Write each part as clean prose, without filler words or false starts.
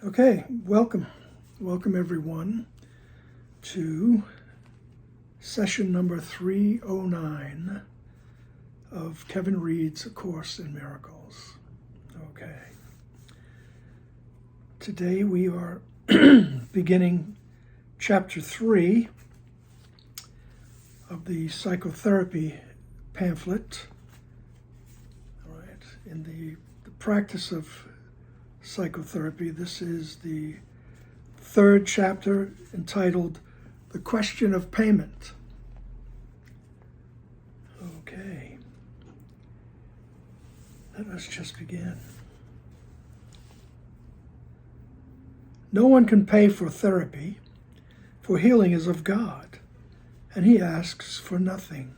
Okay, welcome everyone to session number 309 of Kevin Reed's A Course in Miracles. Okay, today we are beginning chapter 3 of the Psychotherapy Pamphlet. All right, in the practice of psychotherapy, this is the third chapter entitled The Question of Payment. Okay, let us just begin. No one can pay for therapy, for healing is of God, and he asks for nothing.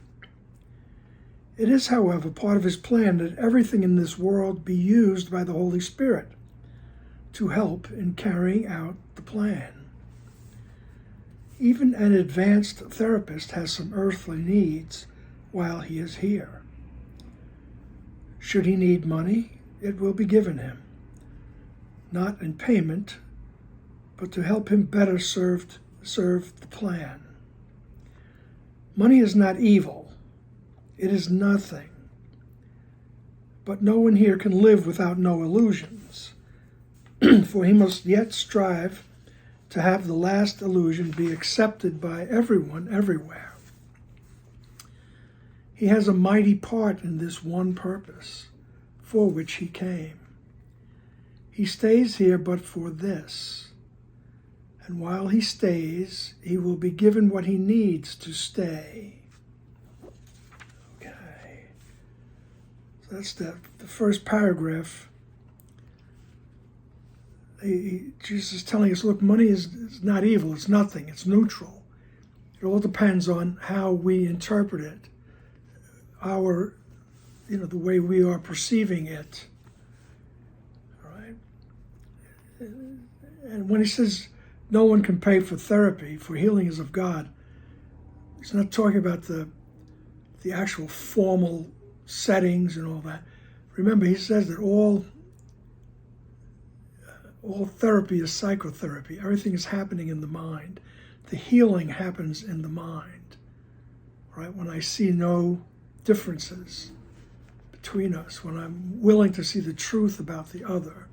It is, however, part of his plan that everything in this world be used by the Holy Spirit to help in carrying out the plan. Even an advanced therapist has some earthly needs while he is here. Should he need money, it will be given him, not in payment, but to help him better serve the plan. Money is not evil. It is nothing. But no one here can live without no illusions. For he must yet strive to have the last illusion be accepted by everyone everywhere. He has a mighty part in this one purpose, for which he came. He stays here but for this, and while he stays, he will be given what he needs to stay. Okay, so that's the first paragraph. Jesus is telling us, look, money is not evil, it's nothing, it's neutral. It all depends on how we interpret it, the way we are perceiving it. All right? And when he says no one can pay for therapy, for healing is of God, he's not talking about the actual formal settings and all that. Remember, he says that all therapy is psychotherapy. Everything is happening in the mind. The healing happens in the mind, right? When I see no differences between us, when I'm willing to see the truth about the other,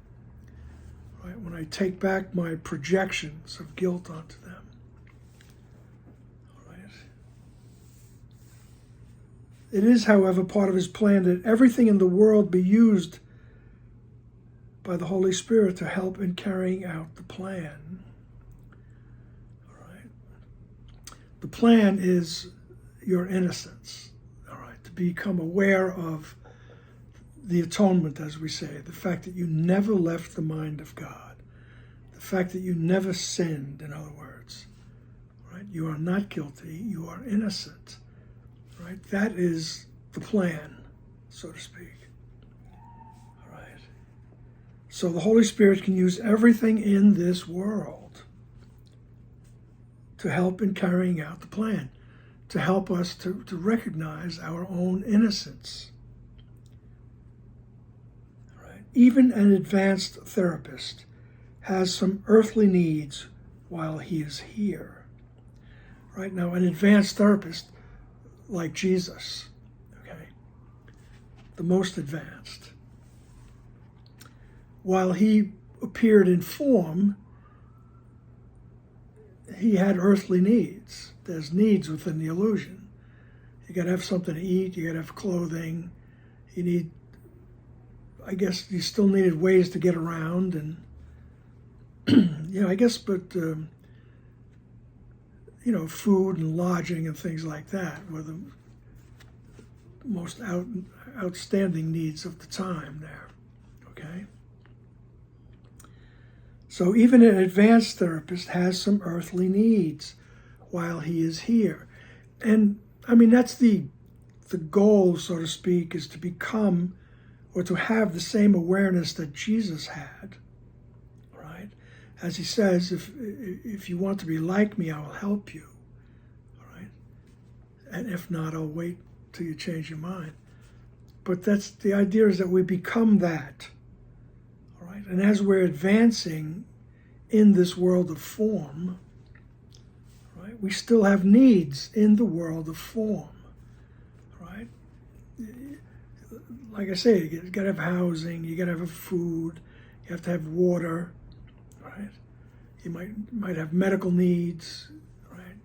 right? When I take back my projections of guilt onto them, all right? It is, however, part of his plan that everything in the world be used by the Holy Spirit to help in carrying out the plan. All right. The plan is your innocence, all right, to become aware of the atonement, as we say, the fact that you never left the mind of God, the fact that you never sinned, in other words, right? You are not guilty, you are innocent, right? That is the plan, so to speak. So the Holy Spirit can use everything in this world to help in carrying out the plan, to help us to recognize our own innocence. Right? Even an advanced therapist has some earthly needs while he is here. Right now, an advanced therapist like Jesus, okay, the most advanced, while he appeared in form, he had earthly needs. There's needs within the illusion. You got to have something to eat. You got to have clothing. You need, I guess, you still needed ways to get around, and food and lodging and things like that were the most outstanding needs of the time there. Okay. So even an advanced therapist has some earthly needs while he is here. And I mean, that's the goal, so to speak, is to become or to have the same awareness that Jesus had, right? As he says, if you want to be like me, I will help you, right? And if not, I'll wait till you change your mind. But that's the idea, is that we become that. All right? And as we're advancing in this world of form, right? We still have needs in the world of form, right? Like I say, you got to have housing, you got to have food, you have to have water, right? You might have medical needs, right?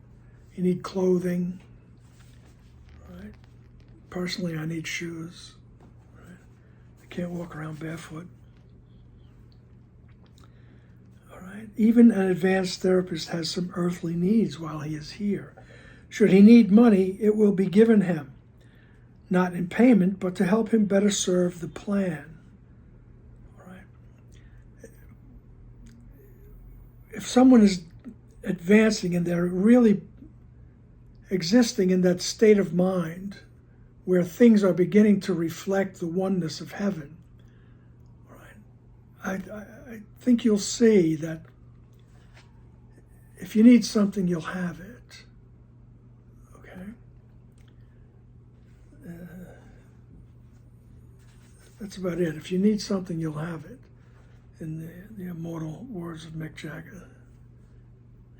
You need clothing, right? Personally, I need shoes, right? I can't walk around barefoot. All right? Even an advanced therapist has some earthly needs while he is here. Should he need money, it will be given him, not in payment, but to help him better serve the plan. All right? If someone is advancing and they're really existing in that state of mind where things are beginning to reflect the oneness of heaven, all right, I think you'll see that if you need something, you'll have it. Okay? That's about it. If you need something, you'll have it. In the immortal words of Mick Jagger,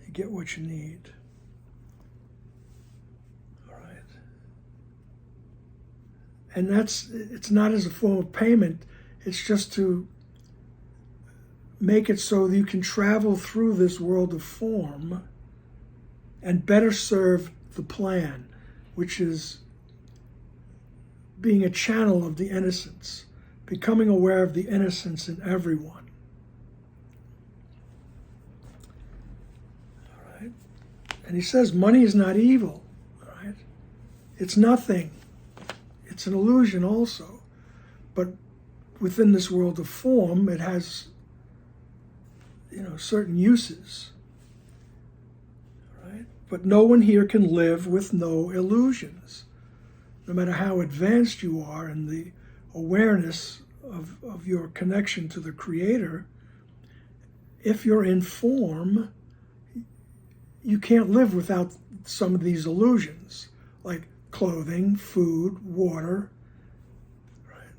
you get what you need. All right. And it's not as a form of payment, it's just to make it so that you can travel through this world of form and better serve the plan, which is being a channel of the innocence, becoming aware of the innocence in everyone. All right? And he says money is not evil. All right? It's nothing. It's an illusion also. But within this world of form, it has certain uses, right? But no one here can live with no illusions. No matter how advanced you are in the awareness of your connection to the Creator, if you're in form, you can't live without some of these illusions, like clothing, food, water, right?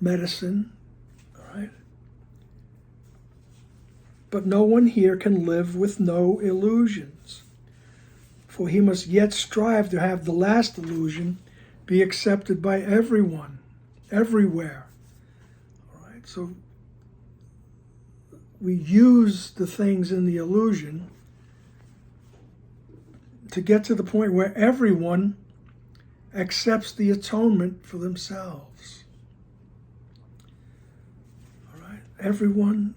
Medicine, all right? But no one here can live with no illusions, for he must yet strive to have the last illusion be accepted by everyone, everywhere. All right, so we use the things in the illusion to get to the point where everyone accepts the atonement for themselves. All right, everyone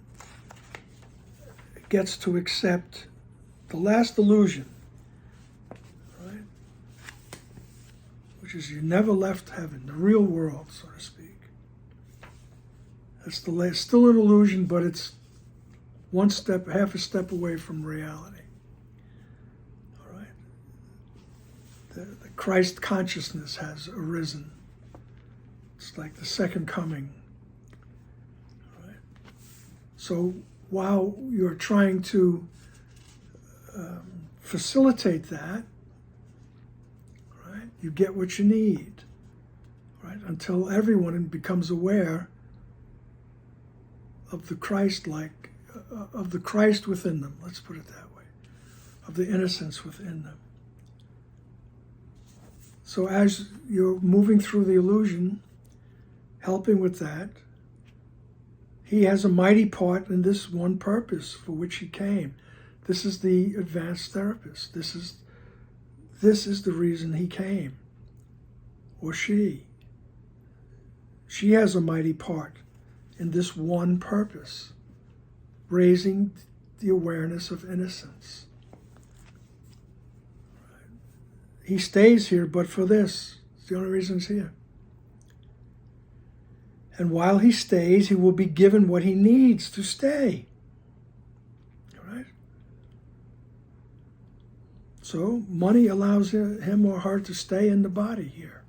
gets to accept the last illusion, right? Which is you never left heaven, the real world, so to speak. That's the last, still an illusion, but it's one step, half a step away from reality. All right? The Christ consciousness has arisen. It's like the second coming. All right? So while you're trying to facilitate that, right, you get what you need, right, until everyone becomes aware of the Christ-like, of the Christ within them, let's put it that way, of the innocence within them. So as you're moving through the illusion, helping with that, he has a mighty part in this one purpose for which he came. This is the advanced therapist. This is the reason he came, or she. She has a mighty part in this one purpose, raising the awareness of innocence. He stays here, but for this. It's the only reason he's here. And while he stays, he will be given what he needs to stay. All right? So money allows him or her to stay in the body here,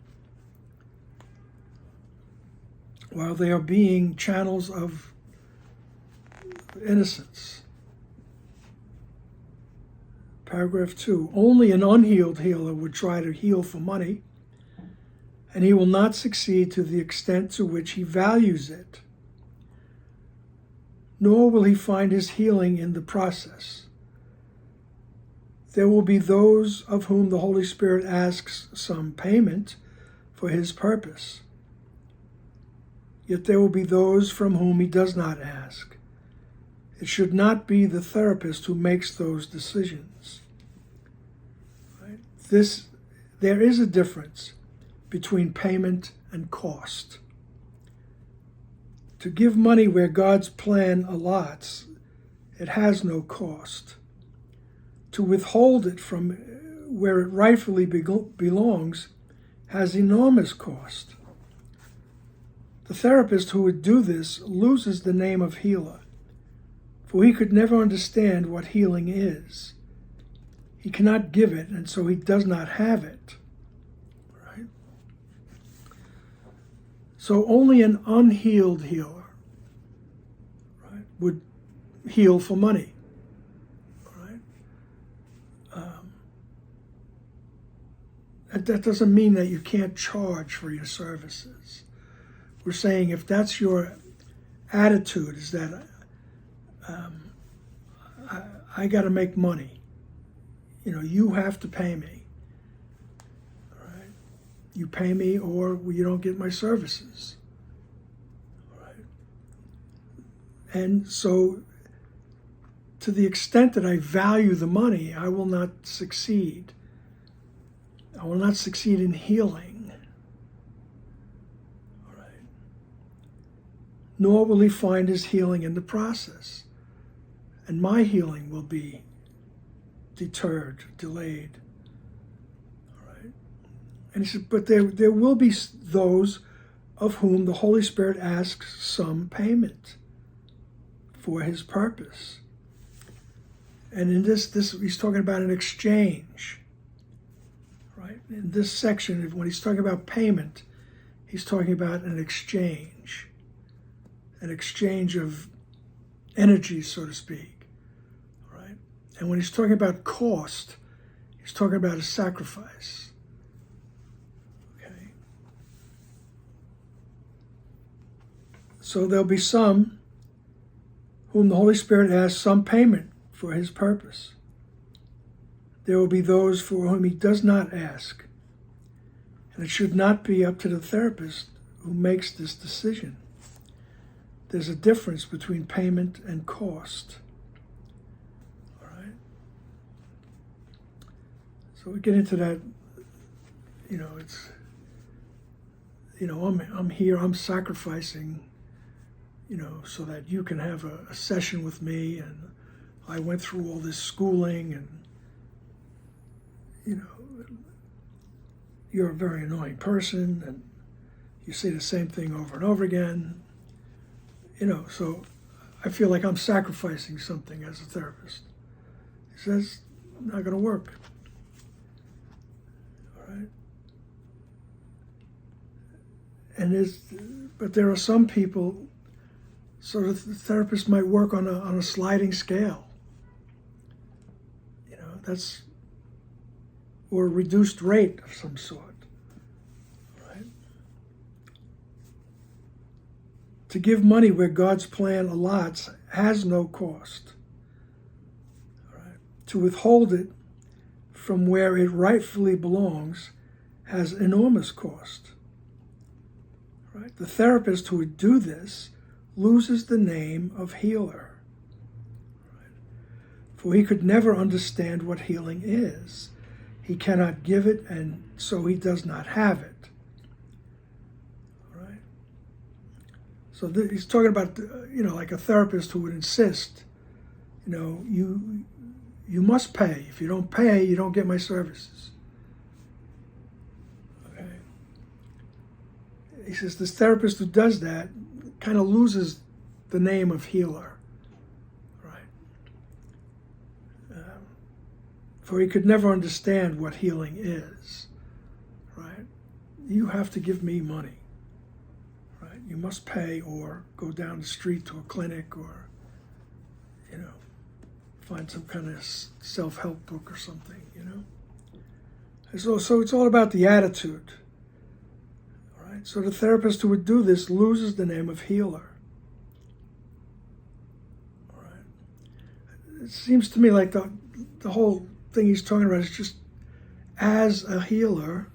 while they are being channels of innocence. Paragraph 2, only an unhealed healer would try to heal for money, and he will not succeed to the extent to which he values it. nor will he find his healing in the process. There will be those of whom the Holy Spirit asks some payment for his purpose. Yet there will be those from whom he does not ask. It should not be the therapist who makes those decisions. Right? There is a difference between payment and cost. To give money where God's plan allots, it has no cost. To withhold it from where it rightfully belongs has enormous cost. The therapist who would do this loses the name of healer, for he could never understand what healing is. He cannot give it, and so he does not have it. Right? So only an unhealed healer, right, would heal for money. Right? That doesn't mean that you can't charge for your services. We're saying if that's your attitude, is that I got to make money. You have to pay me. All right? You pay me or you don't get my services. All right? And so to the extent that I value the money, I will not succeed. I will not succeed in healing. All right? Nor will he find his healing in the process. And my healing will be deterred, delayed. All right? And he said, but there will be those of whom the Holy Spirit asks some payment for his purpose. And in this he's talking about an exchange. Right? In this section, when he's talking about payment, he's talking about an exchange of energy, so to speak. Right? And when he's talking about cost, he's talking about a sacrifice. Okay? So there'll be some whom the Holy Spirit asks some payment for his purpose. There will be those for whom he does not ask. And it should not be up to the therapist who makes this decision. There's a difference between payment and cost. All right? So we get into that, I'm here, I'm sacrificing, so that you can have a session with me, and I went through all this schooling, and you're a very annoying person, and you say the same thing over and over again. So I feel like I'm sacrificing something as a therapist. He says, not going to work. All right? But there are some people, so the therapist might work on a sliding scale. Or a reduced rate of some sort. Right? To give money where God's plan allots has no cost. Right? To withhold it from where it rightfully belongs has enormous cost. Right? The therapist who would do this loses the name of healer. Right? For he could never understand what healing is. He cannot give it, and so he does not have it. All right? So he's talking about, like a therapist who would insist, you must pay. If you don't pay, you don't get my services. Okay? He says this therapist who does that kind of loses the name of healer. For he could never understand what healing is, right? You have to give me money, right? You must pay or go down the street to a clinic or, find some kind of self-help book or something, And so it's all about the attitude, all right? So the therapist who would do this loses the name of healer. it seems to me like the whole thing he's talking about is just as a healer,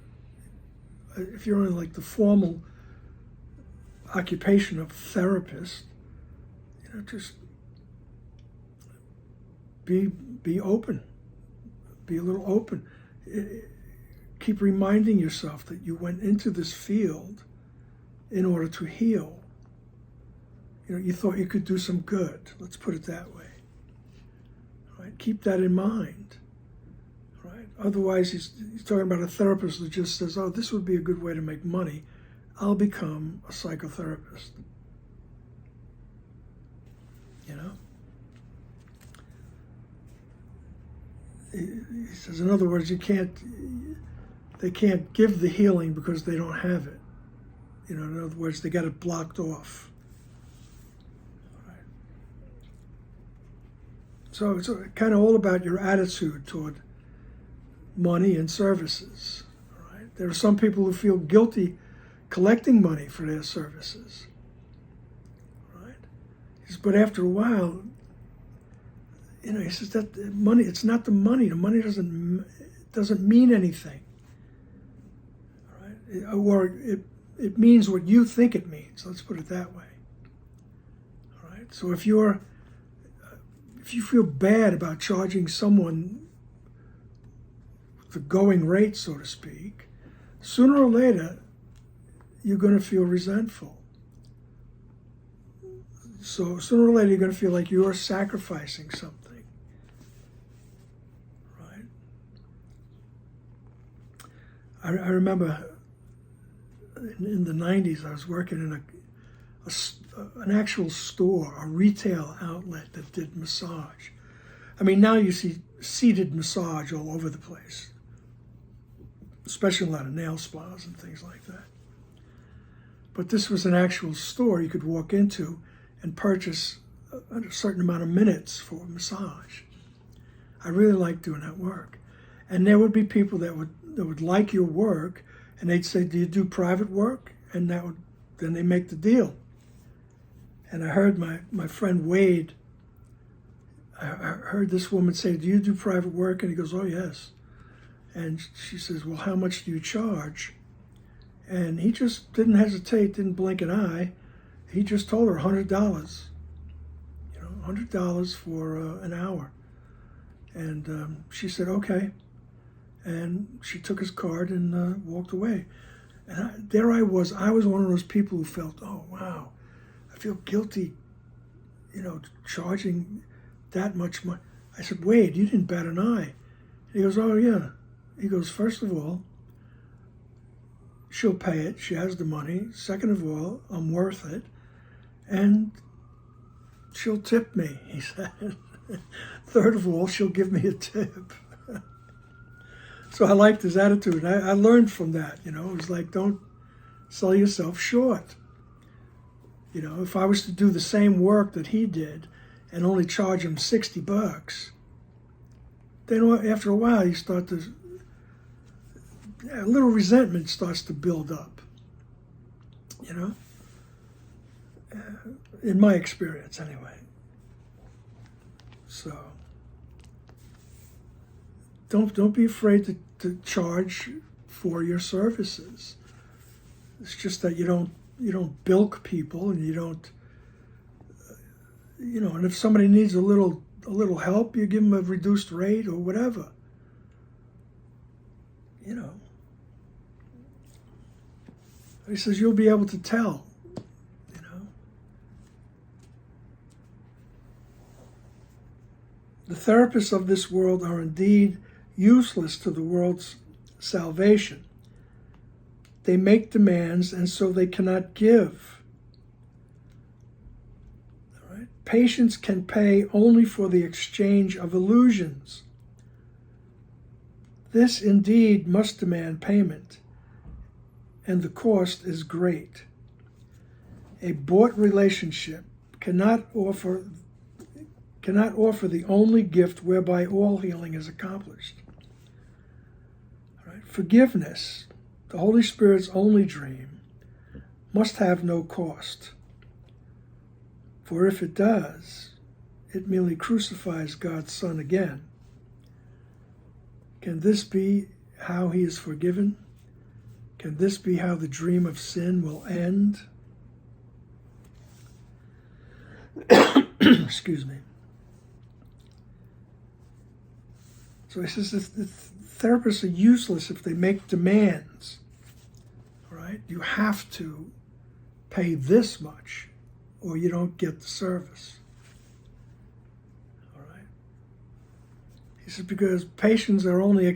if you're in like the formal occupation of therapist, just be open, be a little open. Keep reminding yourself that you went into this field in order to heal. You thought you could do some good. Let's put it that way. Right? Keep that in mind. Right? Otherwise, he's talking about a therapist that just says, "Oh, this would be a good way to make money. I'll become a psychotherapist." He says, in other words, they can't give the healing because they don't have it. In other words, they got it blocked off. Right. So it's kind of all about your attitude toward money and services. Right? There are some people who feel guilty collecting money for their services. Right? He says, but after a while, he says that money, it's not the money. The money doesn't mean anything. Right? Or it means what you think it means. Let's put it that way. All right. So if you feel bad about charging someone the going rate, so to speak, sooner or later you're going to feel resentful. So sooner or later you're going to feel like you're sacrificing something. Right? I remember in the 90s, I was working in an actual store, a retail outlet that did massage. I mean, now you see seated massage all over the place, especially a lot of nail spas and things like that. But this was an actual store you could walk into and purchase a certain amount of minutes for a massage. I really liked doing that work. And there would be people that would like your work, and they'd say, "Do you do private work?" And then they make the deal. And I heard my friend Wade, I heard this woman say, "Do you do private work?" And he goes, "Oh, yes." And she says, "Well, how much do you charge?" And he just didn't hesitate, didn't blink an eye. He just told her $100, $100 for an hour. And she said, "Okay." And she took his card and walked away. And there I was one of those people who felt, "Oh, wow, I feel guilty, charging that much money." I said, "Wade, you didn't bat an eye." He goes, "Oh, yeah." He goes, "First of all, she'll pay it. She has the money. Second of all, I'm worth it. And she'll tip me," he said. "Third of all, she'll give me a tip." So I liked his attitude. I learned from that, It was like, don't sell yourself short. If I was to do the same work that he did and only charge him $60, then after a while you start to, a little resentment starts to build up, in my experience anyway. So don't be afraid to charge for your services. It's just that you don't bilk people, and you don't, and if somebody needs a little help, you give them a reduced rate or whatever. He says you'll be able to tell. The therapists of this world are indeed useless to the world's salvation. They make demands, and so they cannot give. All right? Patients can pay only for the exchange of illusions. This indeed must demand payment, and the cost is great. A bought relationship cannot offer the only gift whereby all healing is accomplished. All right? Forgiveness, the Holy Spirit's only dream, must have no cost. For if it does, it merely crucifies God's Son again. Can this be how he is forgiven? Can this be how the dream of sin will end? Excuse me. So he says the therapists are useless if they make demands. Right? You have to pay this much or you don't get the service. All right? He says because patients are only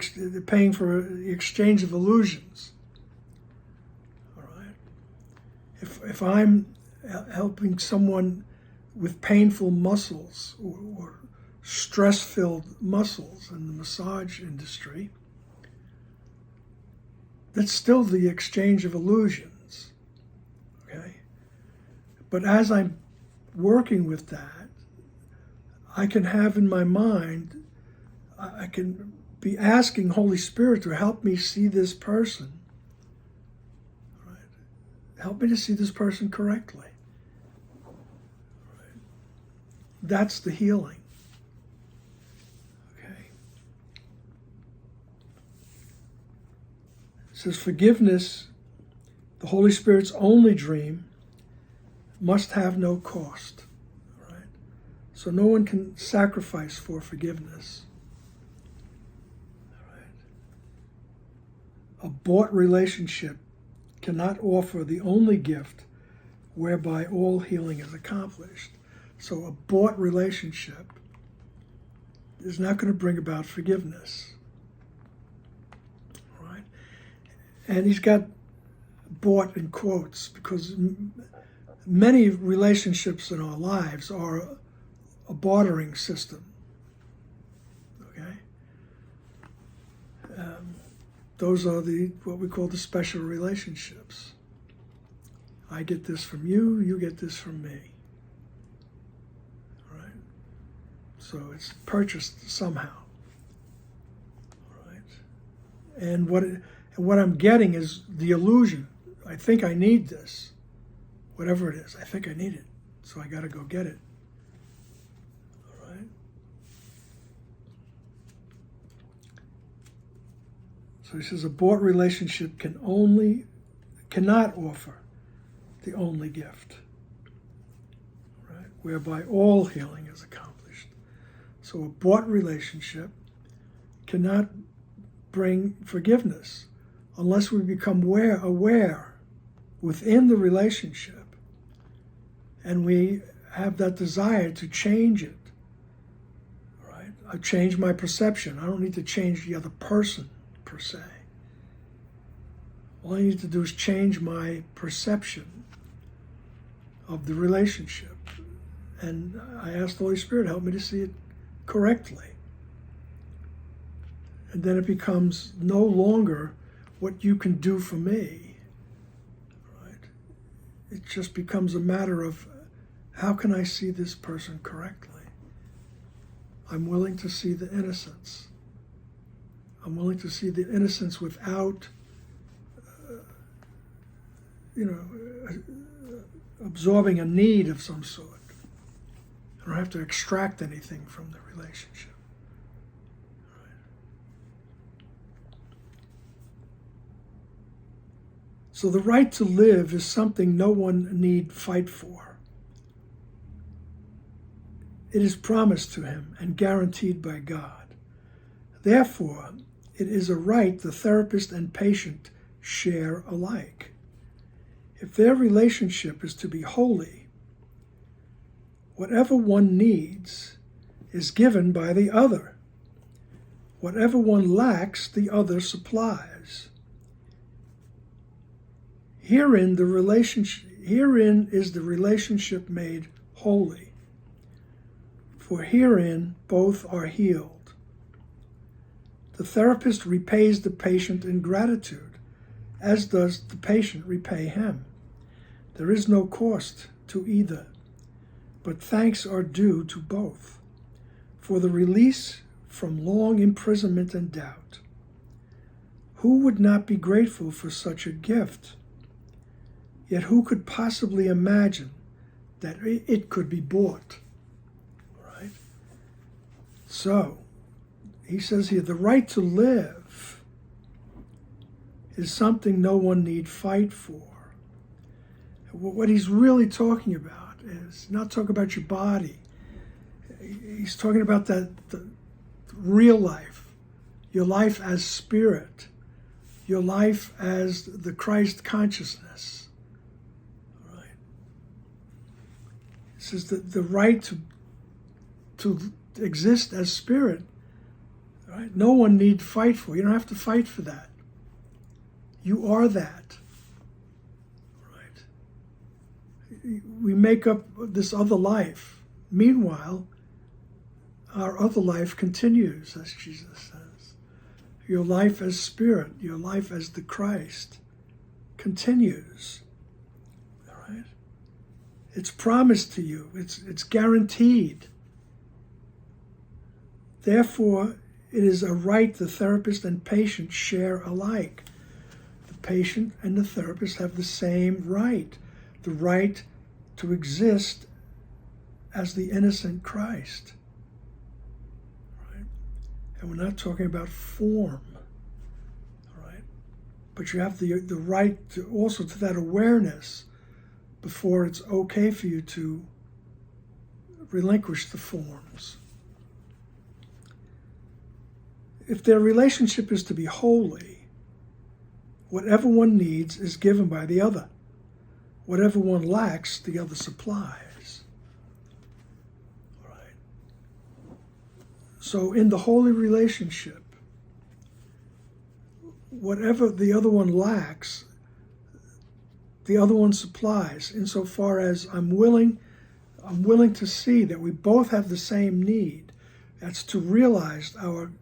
paying for the exchange of illusions. All right? If I'm helping someone with painful muscles or stress-filled muscles in the massage industry, that's still the exchange of illusions, okay? But as I'm working with that, I can have in my mind, I can be asking Holy Spirit to help me see this person, right? Help me to see this person correctly. Right? That's the healing. It says forgiveness, the Holy Spirit's only dream, must have no cost. Right? So no one can sacrifice for forgiveness. Right? A bought relationship cannot offer the only gift whereby all healing is accomplished. So a bought relationship is not going to bring about forgiveness. And he's got bought in quotes because many relationships in our lives are a bartering system. Okay, those are what we call the special relationships. I get this from you, you get this from me. All right, so it's purchased somehow. All right, and what I'm getting is the illusion. I think I need this. Whatever it is, I think I need it. So I got to go get it. All right? So he says a bought relationship cannot offer the only gift, right? Whereby all healing is accomplished. So a bought relationship cannot bring forgiveness unless we become aware within the relationship and we have that desire to change it. Right? I change my perception. I don't need to change the other person per se. All I need to do is change my perception of the relationship. And I ask the Holy Spirit, help me to see it correctly. And then it becomes no longer what you can do for me, right? It just becomes a matter of how can I see this person correctly? I'm willing to see the innocence. I'm willing to see the innocence without, absorbing a need of some sort. I don't have to extract anything from the relationship. So the right to live is something no one need fight for. It is promised to him and guaranteed by God. Therefore, it is a right the therapist and patient share alike. If their relationship is to be holy, whatever one needs is given by the other. Whatever one lacks, the other supplies. Herein is the relationship made holy, for herein both are healed. The therapist repays the patient in gratitude, as does the patient repay him. There is no cost to either, but thanks are due to both, for the release from long imprisonment and doubt. Who would not be grateful for such a gift? Yet who could possibly imagine that it could be bought? Right? So, he says here, the right to live is something no one need fight for. What he's really talking about is not talking about your body. He's talking about the real life, your life as spirit, your life as the Christ consciousness. All right. It says that the right to exist as spirit, right? No one need fight for. You don't have to fight for that. You are that. Right? We make up this other life. Meanwhile, our other life continues, as Jesus says. Your life as spirit, your life as the Christ continues. All right? It's promised to you. It's guaranteed. Therefore, it is a right the therapist and patient share alike. The patient and the therapist have the same right, the right to exist as the innocent Christ. Right? And we're not talking about form, right? But you have the right to also to that awareness before it's okay for you to relinquish the forms. If their relationship is to be holy, whatever one needs is given by the other. Whatever one lacks, the other supplies. All right. So in the holy relationship, whatever the other one lacks, the other one supplies, insofar as I'm willing to see that we both have the same need. That's to realize our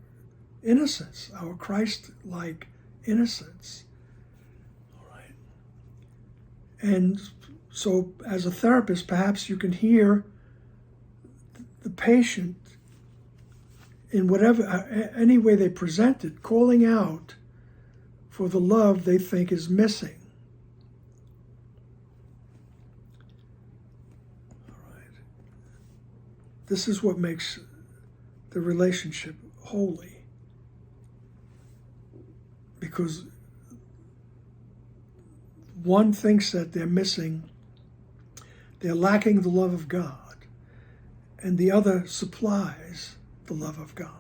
innocence, our Christ-like innocence. All right. And so as a therapist, perhaps you can hear the patient in whatever, any way they present it, calling out for the love they think is missing. All right. This is what makes the relationship holy. Because one thinks that they're lacking the love of God, and the other supplies the love of God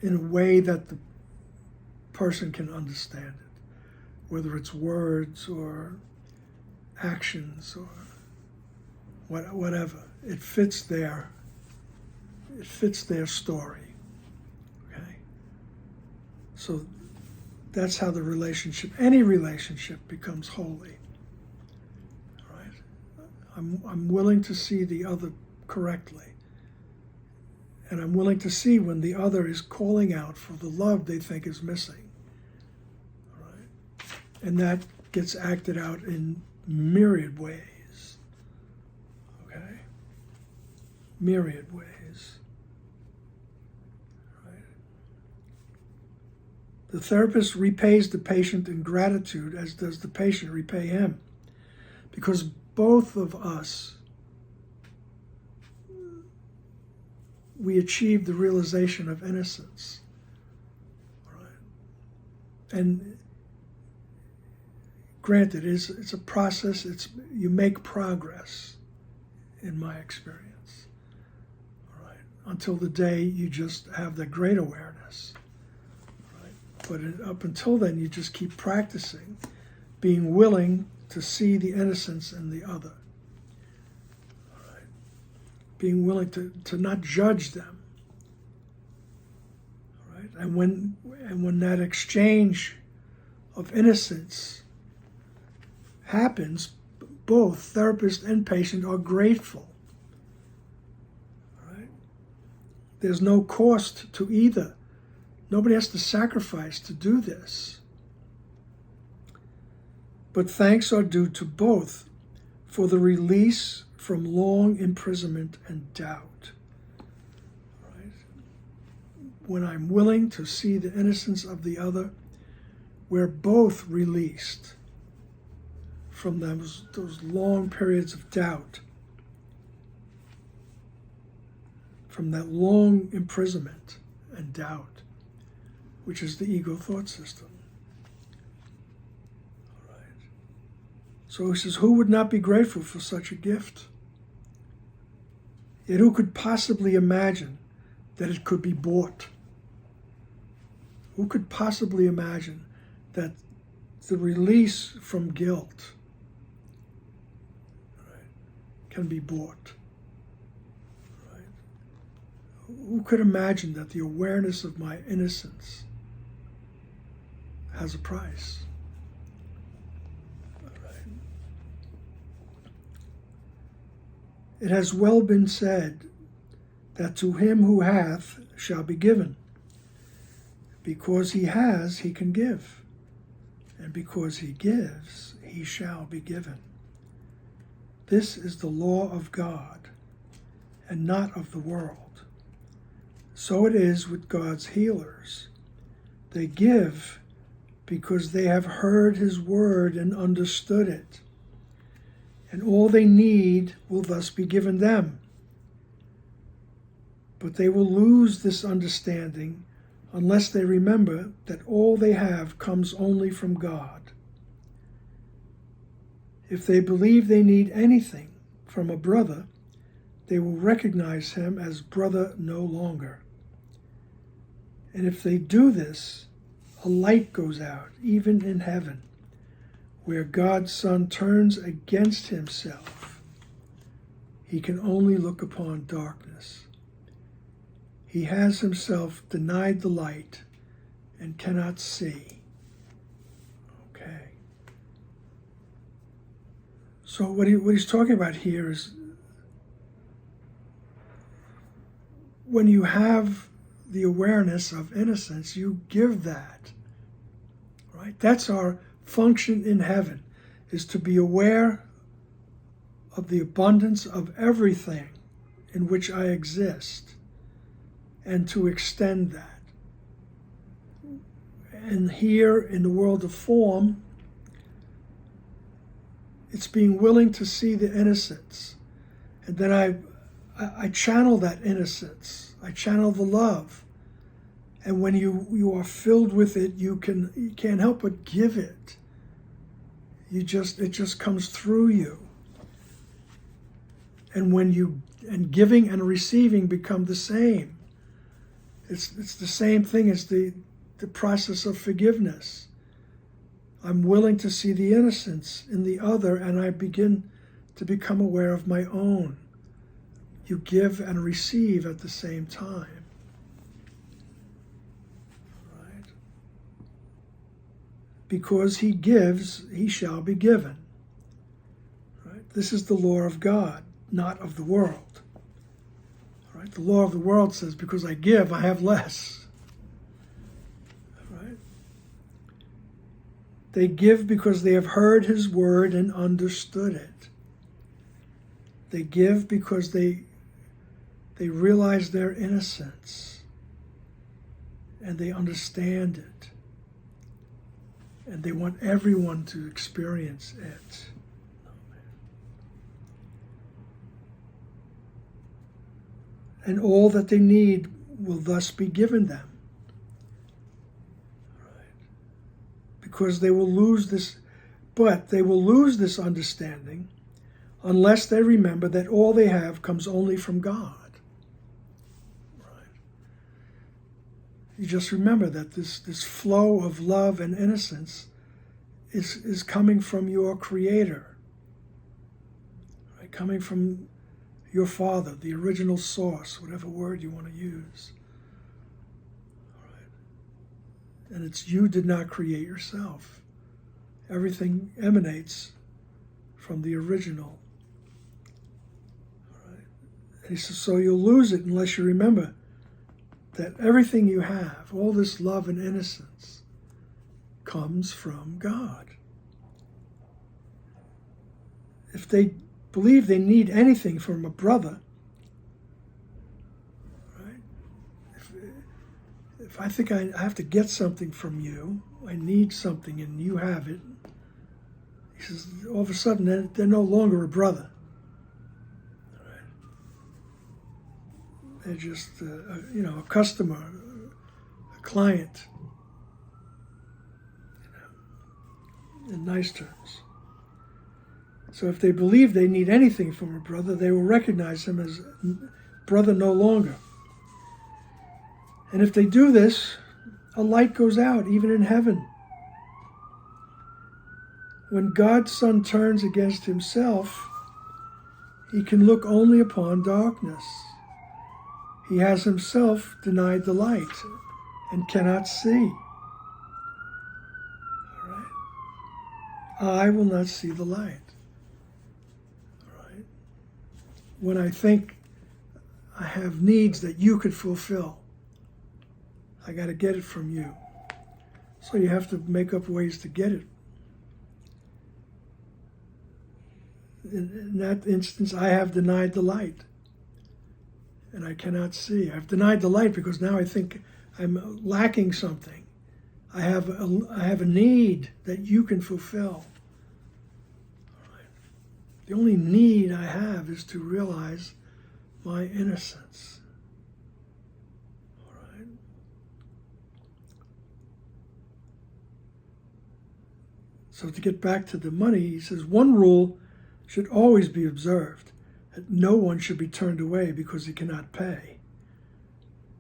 in a way that the person can understand it, whether it's words or actions or whatever. It fits their story. So that's how the relationship, any relationship, becomes holy. All right? I'm willing to see the other correctly. And I'm willing to see when the other is calling out for the love they think is missing. All right? And that gets acted out in myriad ways. Okay? Myriad ways. The therapist repays the patient in gratitude, as does the patient repay him, because both of us, we achieve the realization of innocence. Right? And granted, it's a process. You make progress, in my experience. All right? Until the day you just have the great awareness. But up until then, you just keep practicing, being willing to see the innocence in the other. All right? Being willing to not judge them. All right? And when that exchange of innocence happens, both therapist and patient are grateful. All right? There's no cost to either. Nobody has to sacrifice to do this. But thanks are due to both for the release from long imprisonment and doubt. Right? When I'm willing to see the innocence of the other, we're both released from those long periods of doubt. from that long imprisonment and doubt, which is the ego thought system. All right. So he says, who would not be grateful for such a gift? Yet who could possibly imagine that it could be bought? Who could possibly imagine that the release from guilt, right, can be bought? Right? Who could imagine that the awareness of my innocence has a price? It has well been said that to him who hath shall be given. Because he has, he can give. And because he gives, he shall be given. This is the law of God, and not of the world. So it is with God's healers. They give because they have heard his word and understood it. And all they need will thus be given them. But they will lose this understanding unless they remember that all they have comes only from God. If they believe they need anything from a brother, they will recognize him as brother no longer. And if they do this, a light goes out, even in heaven, where God's Son turns against himself. He can only look upon darkness. He has himself denied the light and cannot see. Okay. So what he's talking about here is when you have the awareness of innocence, you give that. Right? That's our function in heaven, is to be aware of the abundance of everything in which I exist and to extend that. And here in the world of form, it's being willing to see the innocence. And then I channel that innocence. I channel the love. And when you are filled with it, you can't help but give it. It just comes through you. And giving and receiving become the same. It's the same thing as the process of forgiveness. I'm willing to see the innocence in the other, and I begin to become aware of my own. You give and receive at the same time. Right? Because he gives, he shall be given. Right? This is the law of God, not of the world. Right? The law of the world says, because I give, I have less. Right? They give because they have heard his word and understood it. They give because they realize their innocence and they understand it. And they want everyone to experience it. And all that they need will thus be given them. Right? Because they will lose this, but they will lose this understanding unless they remember that all they have comes only from God. Right? You just remember that this flow of love and innocence is coming from your Creator. Right? Coming from your Father, the original source, whatever word you want to use. All right. And it's you did not create yourself. Everything emanates from the original. All right. And he says, so you'll lose it unless you remember that everything you have, all this love and innocence, comes from God. If they believe they need anything from a brother, right? If I think I have to get something from you, I need something and you have it, he says, all of a sudden they're no longer a brother. Right? They're just, a customer, a client, in nice terms. So if they believe they need anything from a brother, they will recognize him as brother no longer. And if they do this, a light goes out, even in heaven. When God's Son turns against himself, he can look only upon darkness. He has himself denied the light and cannot see. All right? I will not see the light. All right? When I think I have needs that you could fulfill, I got to get it from you. So you have to make up ways to get it. In that instance, I have denied the light, and I cannot see. I've denied the light because now I think I'm lacking something. I have a need that you can fulfill. All right. The only need I have is to realize my innocence. All right. So to get back to the money, he says, one rule should always be observed, that no one should be turned away because he cannot pay.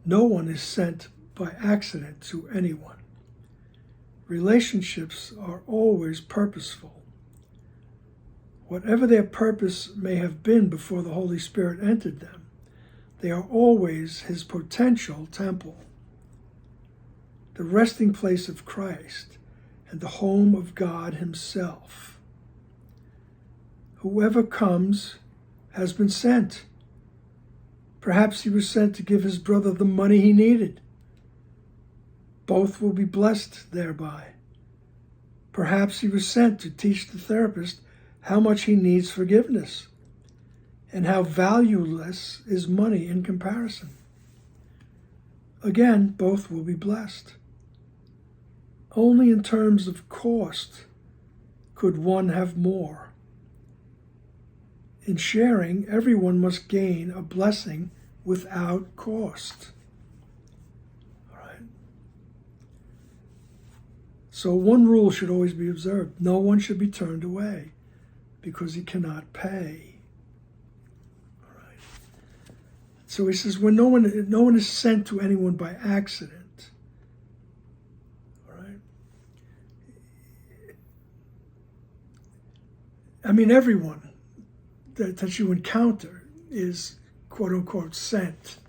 No one is sent by accident to anyone. Relationships are always purposeful. Whatever their purpose may have been before the Holy Spirit entered them, they are always his potential temple, the resting place of Christ and the home of God himself. Whoever comes has been sent. Perhaps he was sent to give his brother the money he needed. Both will be blessed thereby. Perhaps he was sent to teach the therapist how much he needs forgiveness and how valueless is money in comparison. Again, both will be blessed. Only in terms of cost could one have more. In sharing, everyone must gain a blessing without cost. All right? So one rule should always be observed. No one should be turned away because he cannot pay. All right? So he says, when no one is sent to anyone by accident. All right? I mean, everyone that you encounter is quote-unquote sent,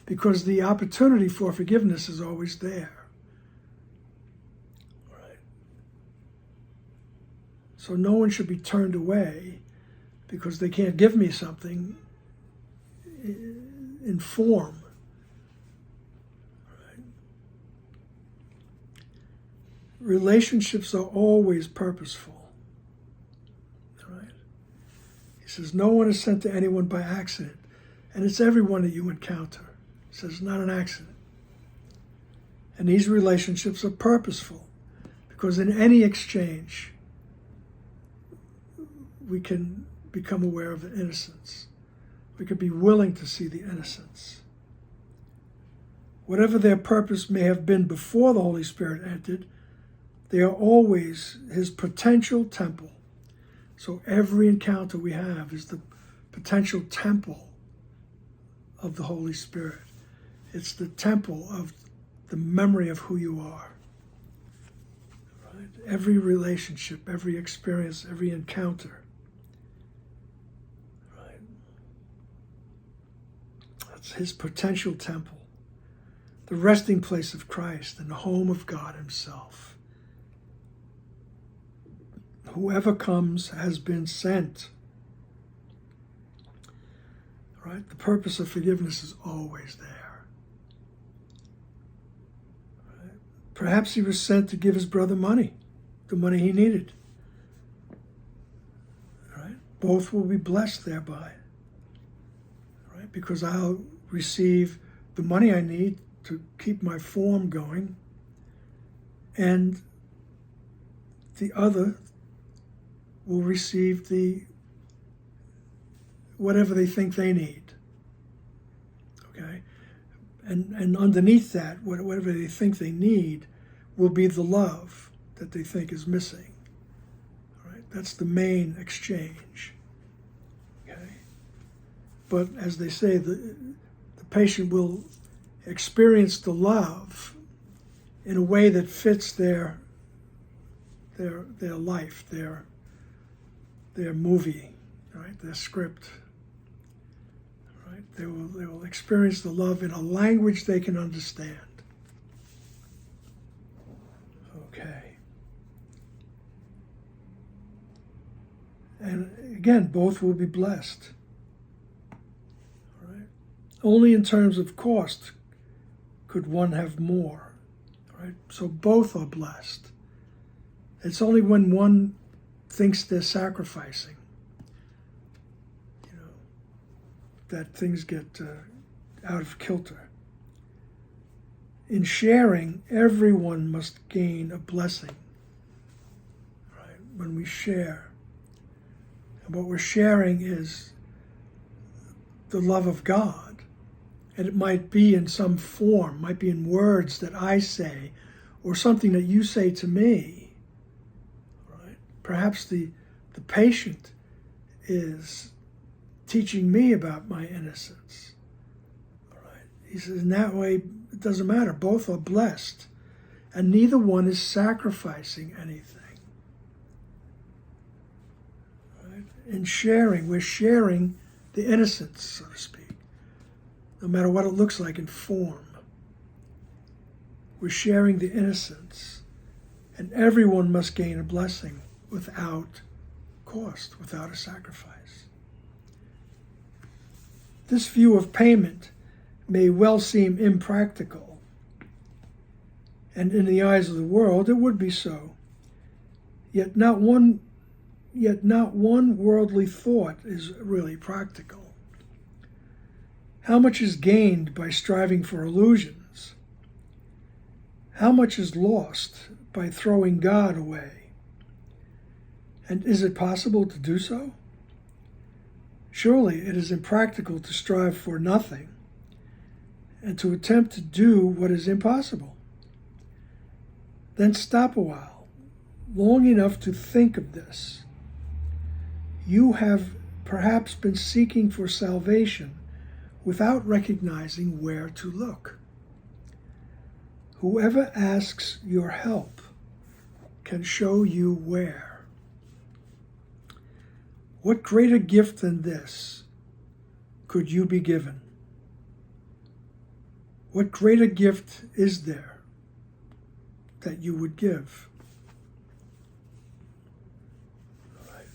because the opportunity for forgiveness is always there. Right? So no one should be turned away because they can't give me something in form. Right? Relationships are always purposeful. He says, no one is sent to anyone by accident. And it's everyone that you encounter. He says, not an accident. And these relationships are purposeful because in any exchange, we can become aware of the innocence. We could be willing to see the innocence. Whatever their purpose may have been before the Holy Spirit entered, they are always his potential temple. So every encounter we have is the potential temple of the Holy Spirit. It's the temple of the memory of who you are. Right? Every relationship, every experience, every encounter. Right? That's his potential temple. The resting place of Christ and the home of God himself. Whoever comes has been sent. Right? The purpose of forgiveness is always there. Right? Perhaps he was sent to give his brother money, the money he needed. Right? Both will be blessed thereby. Right? Because I'll receive the money I need to keep my form going, and the other will receive whatever they think they need. okay? And underneath that, whatever they think they need will be the love that they think is missing. All right? That's the main exchange. Okay? But as they say, the patient will experience the love in a way that fits their life, their movie, right? Their script. Right? They will experience the love in a language they can understand. Okay. And again, both will be blessed. All right? Only in terms of cost could one have more. All right? So both are blessed. It's only when one thinks they're sacrificing, that things get out of kilter. In sharing, everyone must gain a blessing. Right? When we share, and what we're sharing is the love of God, and it might be in some form, might be in words that I say, or something that you say to me. Right? Perhaps the patient is teaching me about my innocence. All right. He says, in that way, it doesn't matter. Both are blessed, and neither one is sacrificing anything. All right. In sharing, we're sharing the innocence, so to speak, no matter what it looks like in form. We're sharing the innocence, and everyone must gain a blessing without cost, without a sacrifice. This view of payment may well seem impractical, and in the eyes of the world it would be so. Yet not one worldly thought is really practical. How much is gained by striving for illusions? How much is lost by throwing God away? And is it possible to do so? Surely it is impractical to strive for nothing and to attempt to do what is impossible. Then stop a while, long enough to think of this. You have perhaps been seeking for salvation without recognizing where to look. Whoever asks your help can show you where. What greater gift than this could you be given? What greater gift is there that you would give? All right.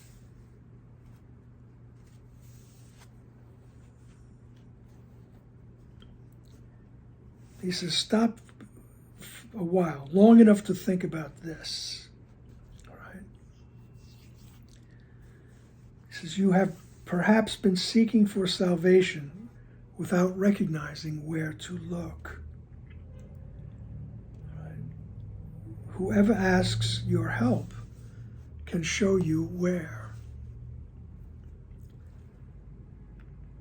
He says, stop a while, long enough to think about this. He says, you have perhaps been seeking for salvation without recognizing where to look. Right? Whoever asks your help can show you where.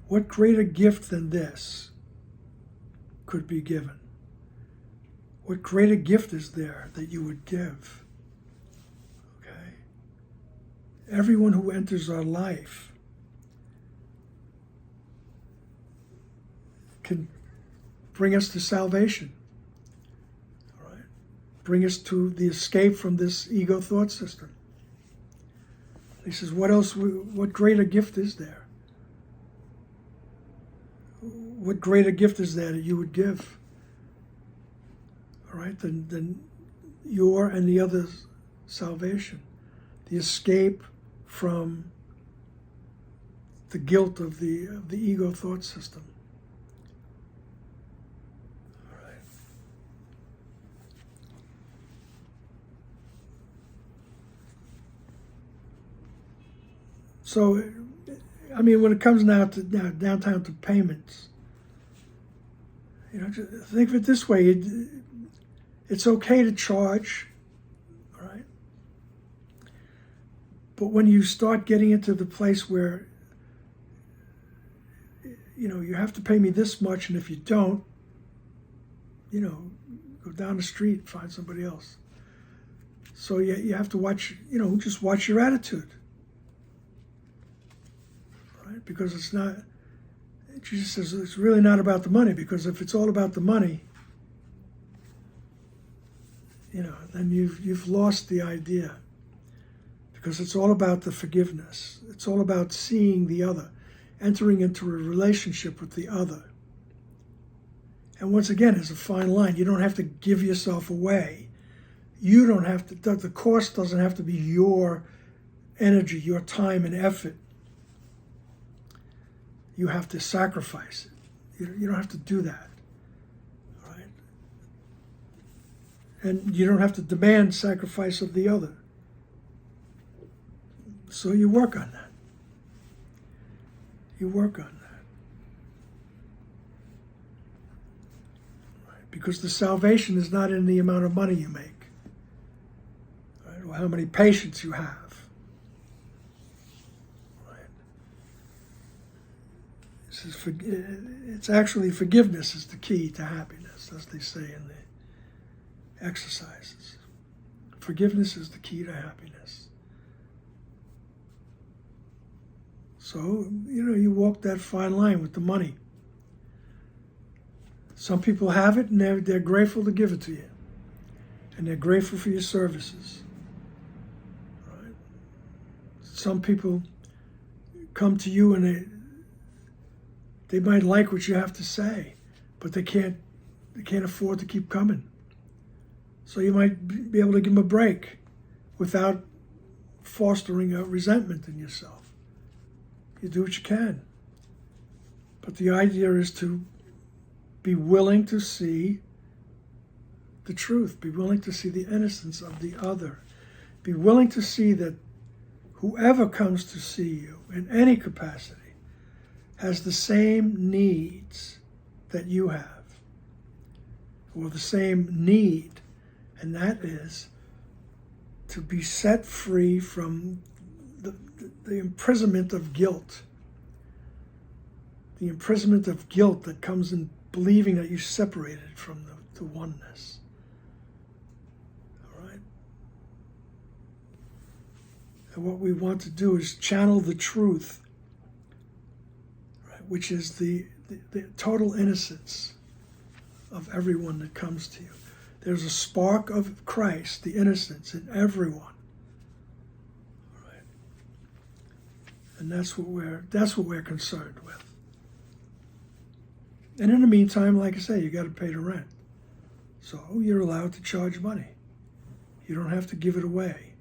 What greater gift than this could be given? What greater gift is there that you would give? Okay. Everyone who enters our life can bring us to salvation. All right. Bring us to the escape from this ego thought system. He says, what greater gift is there? What greater gift is there that you would give? All right, than your and the other's salvation, the escape from the guilt of the ego thought system. All right. So, I mean, when it comes now downtown to payments, just think of it this way. It's okay to charge, all right? But when you start getting into the place where, you have to pay me this much, and if you don't, go down the street and find somebody else. So you have to watch, just watch your attitude, right? Because Jesus says it's really not about the money, because if it's all about the money, then you've lost the idea, because it's all about the forgiveness. It's all about seeing the other, entering into a relationship with the other. And once again, it's a fine line. You don't have to give yourself away. You don't have to, the cost doesn't have to be your energy, your time and effort. You have to sacrifice it. You don't have to do that. Right? And you don't have to demand sacrifice of the other. So you work on that. You work on that. Right? Because the salvation is not in the amount of money you make, right? Or how many patients you have. It's actually forgiveness is the key to happiness, as they say in the exercises. Forgiveness is the key to happiness. So, you walk that fine line with the money. Some people have it and they're grateful to give it to you. And they're grateful for your services. Right? Some people come to you and they might like what you have to say, but they can't afford to keep coming. So you might be able to give them a break without fostering a resentment in yourself. You do what you can. But the idea is to be willing to see the truth, be willing to see the innocence of the other, be willing to see that whoever comes to see you in any capacity has the same needs that you have, or the same need, and that is to be set free from the imprisonment of guilt. The imprisonment of guilt that comes in believing that you're separated from the oneness. All right? And what we want to do is channel the truth, which is the total innocence of everyone that comes to you. There's a spark of Christ, the innocence, in everyone. All right? And that's what we're concerned with. And in the meantime, like I say, you got to pay the rent. So you're allowed to charge money. You don't have to give it away.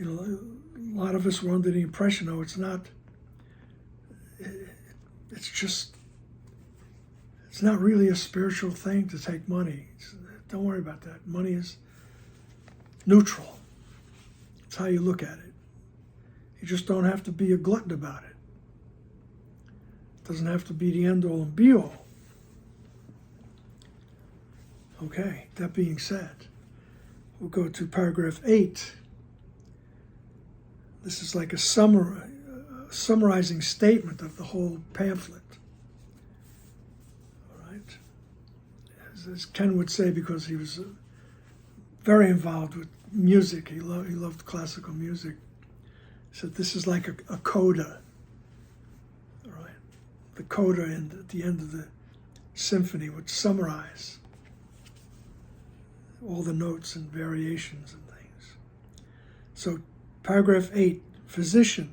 A lot of us were under the impression, it's not. It's not really a spiritual thing to take money. Don't worry about that. Money is neutral. It's how you look at it. You just don't have to be a glutton about it. It doesn't have to be the end-all and be-all. Okay, that being said, we'll go to paragraph 8. This is like a summarizing statement of the whole pamphlet. All right? As Ken would say, because he was very involved with music, he loved classical music, he said this is like a coda. All right? The coda at the end of the symphony would summarize all the notes and variations and things. So paragraph 8, physician,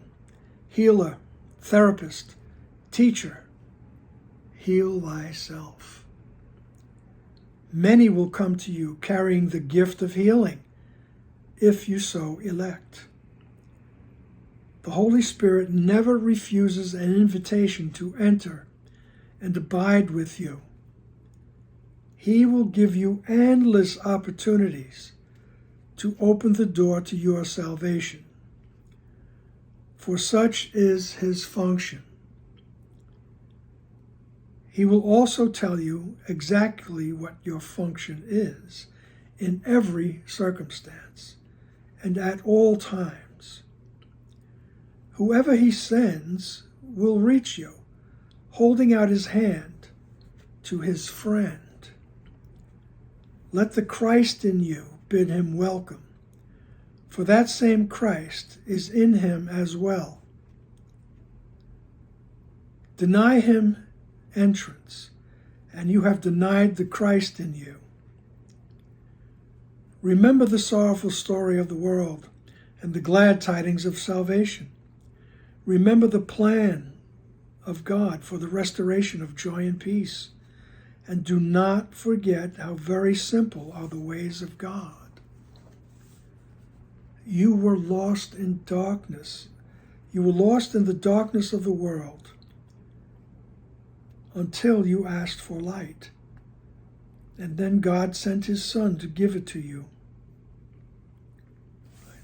healer, therapist, teacher, heal thyself. Many will come to you carrying the gift of healing, if you so elect. The Holy Spirit never refuses an invitation to enter and abide with you. He will give you endless opportunities to open the door to your salvation, for such is his function. He will also tell you exactly what your function is in every circumstance and at all times. Whoever he sends will reach you, holding out his hand to his friend. Let the Christ in you bid him welcome, for that same Christ is in him as well. Deny him entrance, and you have denied the Christ in you. Remember the sorrowful story of the world and the glad tidings of salvation. Remember the plan of God for the restoration of joy and peace. And do not forget how very simple are the ways of God. You were lost in darkness. You were lost in the darkness of the world until you asked for light. And then God sent his Son to give it to you. Right?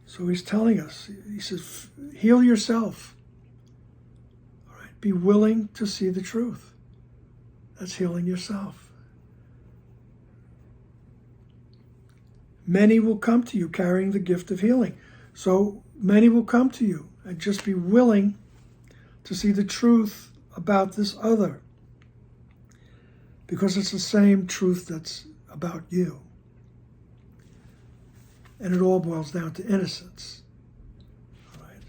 So he's telling us, he says, heal yourself. All right? Be willing to see the truth. That's healing yourself. Many will come to you carrying the gift of healing. So many will come to you, and just be willing to see the truth about this other, because it's the same truth that's about you. And it all boils down to innocence. All right?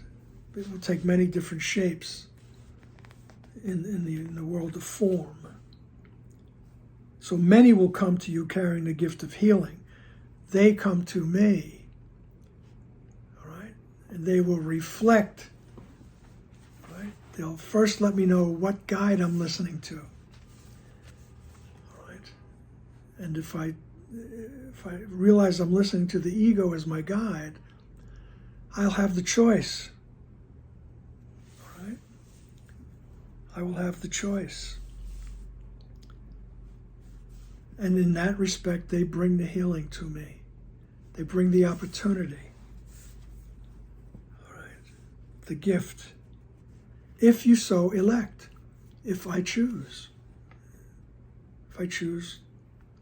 It will take many different shapes in the world of form. So many will come to you carrying the gift of healing. They come to me, all right? And they will reflect, right? They'll first let me know what guide I'm listening to, all right? And if I realize I'm listening to the ego as my guide, I'll have the choice, all right? I will have the choice. And in that respect, they bring the healing to me. They bring the opportunity. All right. The gift. If you so elect. If I choose. If I choose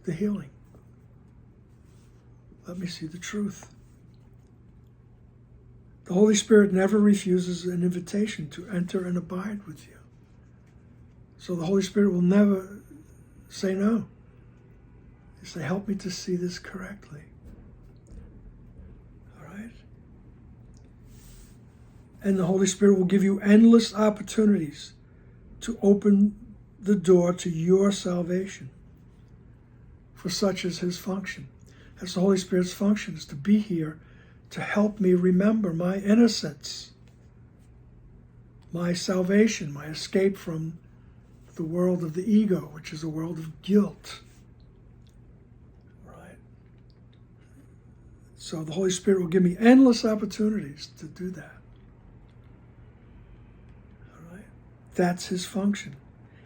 the healing. Let me see the truth. The Holy Spirit never refuses an invitation to enter and abide with you. So the Holy Spirit will never say no. He say, help me to see this correctly. All right? And the Holy Spirit will give you endless opportunities to open the door to your salvation. For such is his function. That's the Holy Spirit's function, is to be here to help me remember my innocence, my salvation, my escape from the world of the ego, which is a world of guilt. So the Holy Spirit will give me endless opportunities to do that. All right? That's his function.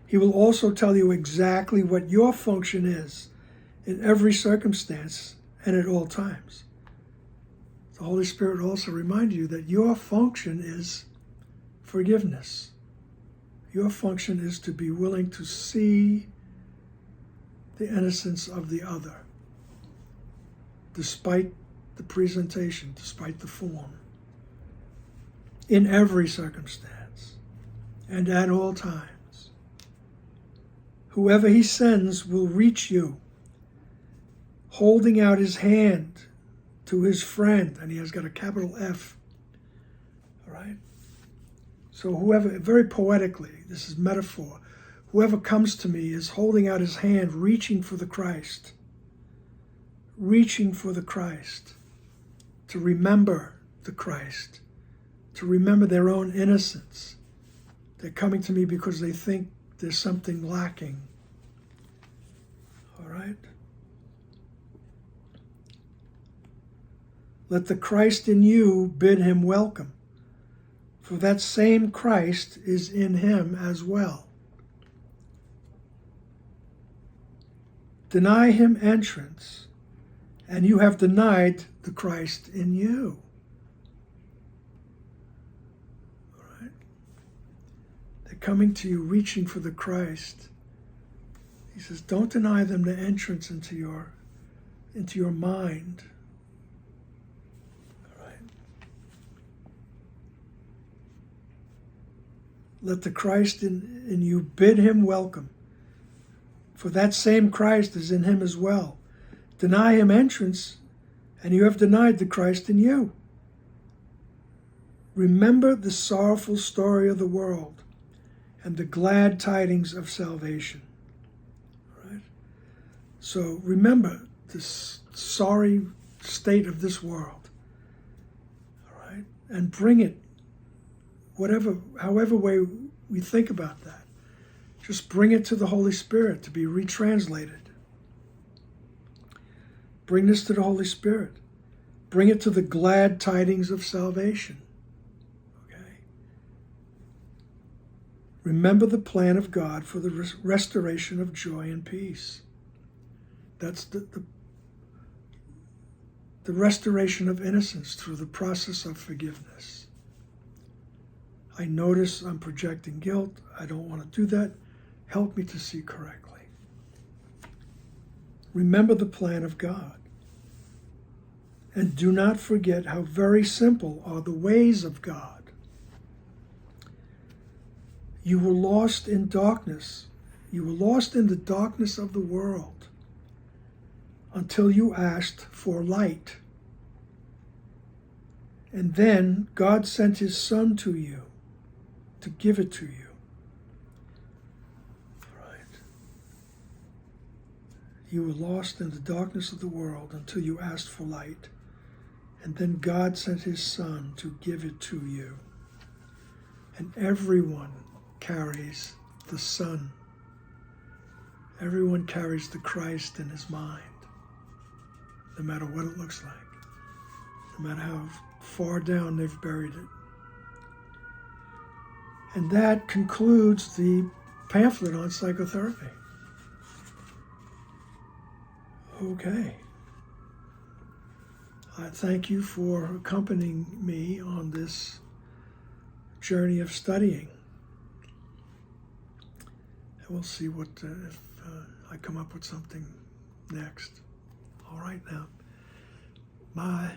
He will also tell you exactly what your function is in every circumstance and at all times. The Holy Spirit will also remind you that your function is forgiveness. Your function is to be willing to see the innocence of the other, despite the presentation, despite the form, in every circumstance and at all times. Whoever he sends will reach you, holding out his hand to his friend, and he has got a capital F, all right? So whoever, very poetically, this is metaphor, whoever comes to me is holding out his hand, reaching for the Christ, to remember the Christ, to remember their own innocence. They're coming to me because they think there's something lacking. All right? Let the Christ in you bid him welcome, for that same Christ is in him as well. Deny him entrance, and you have denied the Christ in you. All right? They're coming to you, reaching for the Christ. He says, don't deny them the entrance into your mind. Let the Christ in you bid him welcome, for that same Christ is in him as well. Deny him entrance, and you have denied the Christ in you. Remember the sorrowful story of the world and the glad tidings of salvation. Right? So remember this sorry state of this world. All right? And bring it, however way we think about that. Just bring it to the Holy Spirit to be retranslated. Bring this to the Holy Spirit. Bring it to the glad tidings of salvation. Okay? Remember the plan of God for the restoration of joy and peace. That's the restoration of innocence through the process of forgiveness. I notice I'm projecting guilt. I don't want to do that. Help me to see correctly. Remember the plan of God. And do not forget how very simple are the ways of God. You were lost in darkness. You were lost in the darkness of the world until you asked for light. And then God sent his Son to you to give it to you. You were lost in the darkness of the world until you asked for light. And then God sent his Son to give it to you. And everyone carries the Son. Everyone carries the Christ in his mind, no matter what it looks like, no matter how far down they've buried it. And that concludes the pamphlet on psychotherapy. Okay. I thank you for accompanying me on this journey of studying. And we'll see what if I come up with something next. All right now. Bye.